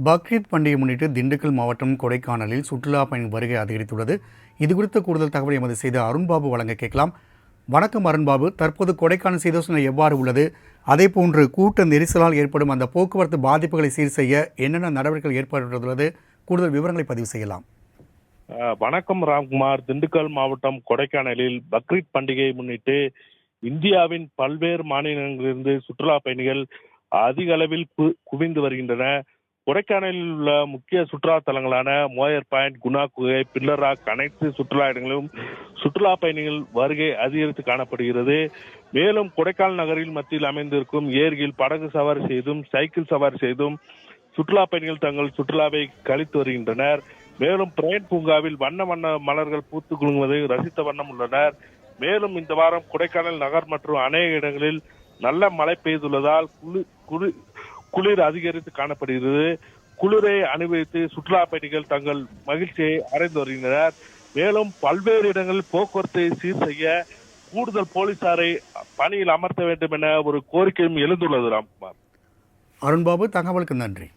பக்ரீத் பண்டிகை முன்னிட்டு திண்டுக்கல் மாவட்டம் கொடைக்கானலில் சுற்றுலா பயணிகள் வருகை அதிகரித்துள்ளது. இதுகுறித்த கூடுதல் தகவலை எமது செய்த அருண்பாபு வழங்க கேட்கலாம். வணக்கம் அருண்பாபு, தற்போது கொடைக்கானல் சீதோஷணை எவ்வாறு உள்ளது? அதேபோன்று கூட்ட நெரிசலால் ஏற்படும் அந்த போக்குவரத்து பாதிப்புகளை சீர் செய்ய என்னென்ன நடவடிக்கைகள் ஏற்பட்டுள்ளது? கூடுதல் விவரங்களை பதிவு செய்யலாம். வணக்கம் ராம்குமார். திண்டுக்கல் மாவட்டம் கொடைக்கானலில் பக்ரீத் பண்டிகையை முன்னிட்டு இந்தியாவின் பல்வேறு மாநிலங்களிலிருந்து சுற்றுலா பயணிகள் அதிக அளவில் குவிந்து வருகின்றன. கொடைக்கானலில் உள்ள முக்கிய சுற்றுலா தலங்களான மோயர் பாயிண்ட், குணா குகை, பில்லர் ராக் அனைத்து சுற்றுலா இடங்களிலும் சுற்றுலா பயணிகள் வருகை அதிகரித்து காணப்படுகிறது. மேலும் கொடைக்கானல் நகரில் மத்தியில் அமைந்திருக்கும் ஏரியில் படகு சவாரி செய்தும் சைக்கிள் சவாரி செய்தும் சுற்றுலா பயணிகள் தங்கள் சுற்றுலாவை கழித்து வருகின்றனர். மேலும் பிரைன் பூங்காவில் வண்ண வண்ண மலர்கள் பூத்து குலுங்குவதை ரசித்த வண்ணம் உள்ளனர். மேலும் இந்த வாரம் கொடைக்கானல் நகர் மற்றும் அநேக இடங்களில் நல்ல மழை பெய்துள்ளதால் குளிர் அதிகரித்து காணப்படுகிறது. குளிரை அனுபவித்து சுற்றுலா பயணிகள் தங்கள் மகிழ்ச்சியை அடைந்து வருகின்றனர். மேலும் பல்வேறு இடங்களில் போக்குவரத்தை சீர் செய்ய கூடுதல் போலீசாரை பணியில் அமர்த்த வேண்டும் என ஒரு கோரிக்கையும் எழுந்துள்ளது. ராம்குமார். அருண்பாபு, தகவலுக்கு நன்றி.